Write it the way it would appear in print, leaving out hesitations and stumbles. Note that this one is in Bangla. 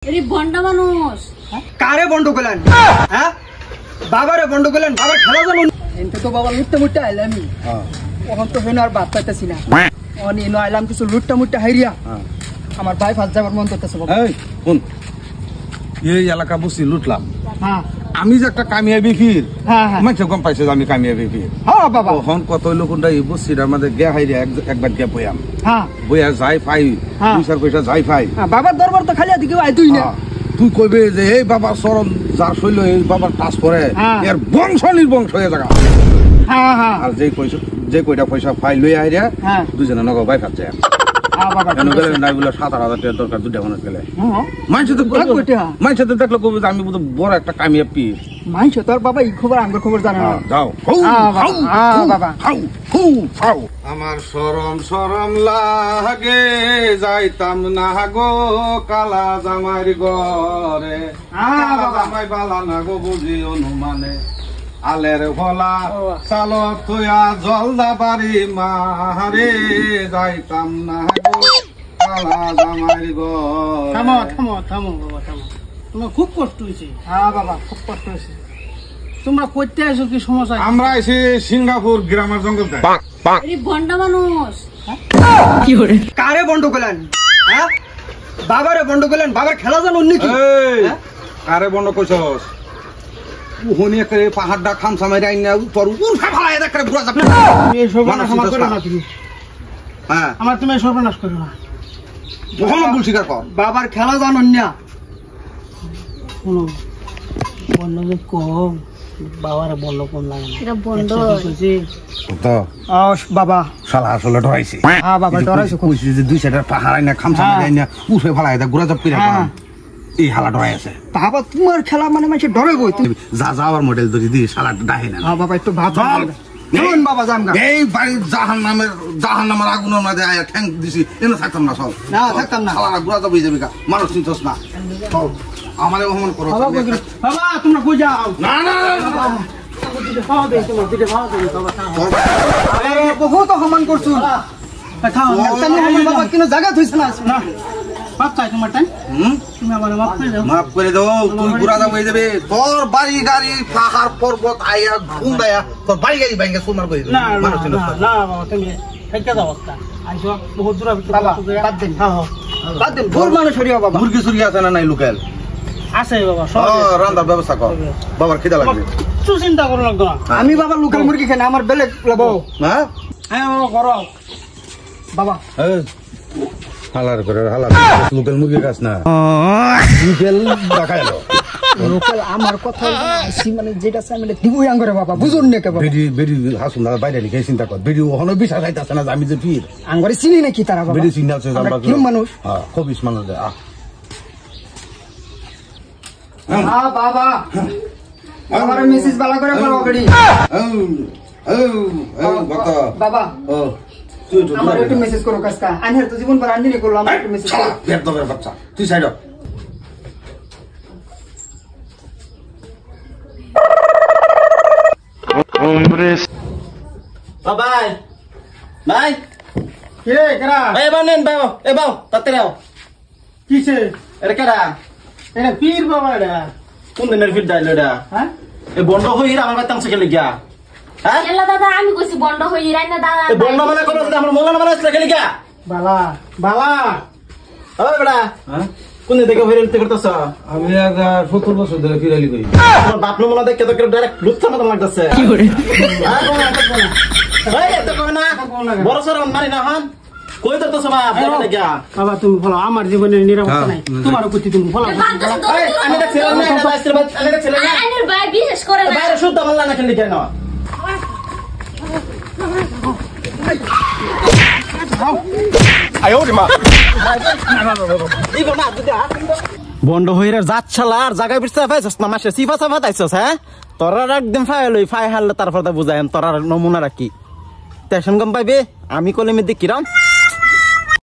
এরি বন্ডা মানুষ কারে বন্ধ করলেন? হ্যাঁ বাবারে বন্ধ করলেন, বাবার খেলা জানুন। এনতে তো বাবা লুটতে মুটতে আইলামি এখন তো হেন আর বাদ পাইতেছি না। অনি এনো আইলাম কিছু লুটটা মুটটা হাইরিয়া আমার ভাই ফাঁস যাবার মন করতেছে বাবা। এই কোন এই এলাকা বুঝছি লুটলাম, হ্যাঁ আমি যে একটা কামিয়াবি ফির হ্যাঁ হ্যাঁ মানুষ কম পাইছে যে আমি কামিয়াবি ফির। হ্যাঁ বাবা তখন কত লোকটা এই বুঝছি আমাদের গে হাইরে একবার গে বইয়াম হ্যাঁ বইয়া যাই পাই হ্যাঁ। দুই চার পয়সা যাই পাই বাবার দরবার তো খালি এদিকে আই তুই না। তুই কইবে যে এই বাবার চরণ যার শৈল এই বাবার টাচ করে হ্যাঁ। এর বংশ নির্বংশ হয়ে যাগা। হ্যাঁ হ্যাঁ আর যে কয়টা পয়সা পাই লই আইরা হ্যাঁ দুজনে নগর বাই খাচ্ছে হ্যাঁ বাবা কেন গেলে না এগুলো 7,000 টাকা দরকার দুটা মানুষ গেলে হ্যাঁ মানুষ তো কইটা মানুষ তো দেখলো কবে যে আমি বড় একটা কামিয়াব পীর। মাইছ তোর বাবা এই খবর আমার খবর জানে না। যাও বাবা আমার শরম লাগে যাইতাম না গো কালা জামাইর ঘরে জামাই বালা না গো বুঝি অনুমানে আলের ভোলা চালত থইয়া জলদা বাড়ি মারে যাইতাম না গো কালা জামাইর ঘরে। থামো থামো থামো বাবা থামো, তোমার খুব কষ্ট হয়েছে। হ্যাঁ বাবা খুব কষ্ট হয়েছে। তোমরা করতে আসো কি সমস্যা? আমরা এসে সিঙ্গাপুর গ্রামের জঙ্গল এরি বন্ডা মানুষ কারে বন্ধ করলেন? হ্যাঁ বাবারে বন্ধ করলেন, বাবার খেলা জানুন নাকি? কারে বন্ধ করছস উহনি একটা পাহাড়টা খামসা মাইরা আইনা উপর উঠা ফেলায় দেখ করে বুড়া যাবে। তুমি এই সর্বনাশ আমার করো না তুমি, হ্যাঁ আমার তুমি এই সর্বনাশ করো না। কখনো ভুল স্বীকার কর। বাবার খেলা জানুন না। শোনো বন্ধ যে কম বাবার বন্ধ কম লাগে না। এটা বন্ড তো বাবা শালা আসলে ডরাইছে। হ্যাঁ বাবা ডরাইছো খুব। কইছি যে দুই সাইডের পাহাড় আইনা খামসা মাইরা আইনা উঠে ফেলায় দেখ গুড়া যাবে হ্যাঁ। এই হালা ডরাই আছে। বাবা তোমার খেলা মানে মানুষ ডরে বই তুমি। যা যাওয়ার মডেল ধরি দি শালা ডাহে না। হ্যাঁ বাবা একটু ভাত চল। চলুন বাবা যান গা। এই বাড়ি জাহান্নামের আগুনের মাঝে আয়া ঠ্যাং দিছি এনে থাকতাম না চল। না থাকতাম না। শালা গুড়া যাবে যাবে মানুষ চিনছস না। আমারে অপমান করো। বাবা বাবা তোমরা কই যাও? না না খাওয়া দে তোমার দিকে খাওয়া দে বাবা খাও। আরে বহুত অপমান করছুন। খাও তানি আমার বাবা কিনো জায়গা থইছ না। না বাপ চাই তোমার টাইম হুম তুমি আমার মাফ করে দাও। মাফ করে দাও। তুই গুড়া যাবে যাবে তোর বাড়ি গাড়ি পাহাড় পর্বত আয়া ঘুমদায়া তোর বাড়ি গাড়ি ভাঙ্গা সুমার করে না না মানুষ চিনছস না না বাবা তুমি থেকে যাও একটা আইসো বহুত দূর বাবা বাদ দেন। হ্যাঁ হ্যাঁ বাদ দেন ভুল মানুষ হরিয়া বাবা। মুরগি সুরগি আছে না নাই লোকাল? আছে বাবা সব রান্নার ব্যবস্থা কর। বাবার খিদা লাগবে। কিছু চিন্তা করো লাগতো না। আমি বাবা লোকাল মুরগি খাই না, আমার বেলেগ লাগবো। হ্যাঁ হ্যাঁ বাবা করো বাবা হালার করে হালার লোকাল মুরগি খাস না লোকাল দেখাইলো লোকাল আমার কথা আইছি মানে যেটা চাই মানে দিবই আঙ্গরে বাবা বুঝুন না কে বাবা। বেডি বেডি হাসুন না বাইরে লিখে চিন্তা কর। বেডি ওখানে বিশ্বাস আইতাছে না যে আমি যে পীর। আঙ্গরে চিনি নাকি তারা বাবা? বেডি চিন্তা আছে আমরা কি মানুষ? হ্যাঁ খবিস মানুষ দে হ্যাঁ বাবা আমার মেসেজ বালা করে বলো গড়ি। বাবা তুই তো আমার একটু মেসেজ করো কাজটা আনহের তো জীবন ভর আননি করলো আমার একটু মেসেজ করো। পেট দবের বাচ্চা তুই সাইড ভাই ভাই কে কেরা এই বাও নেন বাও এ বাও তাতে নাও কিছে এটা কেডা এটা পীর বাবা এটা কোন দিনের ফিট ডাইল এটা হ্যাঁ এই বন্ধ হই আমার বাতাং থেকে লাগিয়া হ্যাঁ এলা দাদা আমি কইছি বন্ড হই রাইনা দাদা এই বন্ধ মানে কোন আমার মোলা না মানে থেকে লাগিয়া বালা বালা ওই বড়া হ্যাঁ কোন দিন থেকে হইরতে করতেছ আমি 70 বছর ধরে ফিরালি কই তোমার বাপ নো মোলা দেখে তো ডাইরেক্ট লুচ্ছা মত লাগতেছে কি করে এই এত কই না বড় সর মারি না হন কই ধরতেছ বাপ দেখে লাগিয়া বাবা তুমি বলো আমার জীবনের নিরাপত্তা নাই তোমার প্রতি তুমি বলো এই আমি দেখছিলাম না এটা বাইস্তের বাদ আমি দেখছিলাম না আইনের ভাই বিশেষ করে না বাইরে শুদ্ধ বললা না খেলি কেন বন্ধ হইরে যাচ্ছালা আর জায়গায় পিছতে পাইছস না মাসে সিফা সাফা তাইছস হ্যাঁ তোরা একদম ফাইলই ফাই হারলে তারপর বুঝাই তোরা নমুনা রাখি টেনশন কম পাইবে আমি কলে মধ্যে কিরাম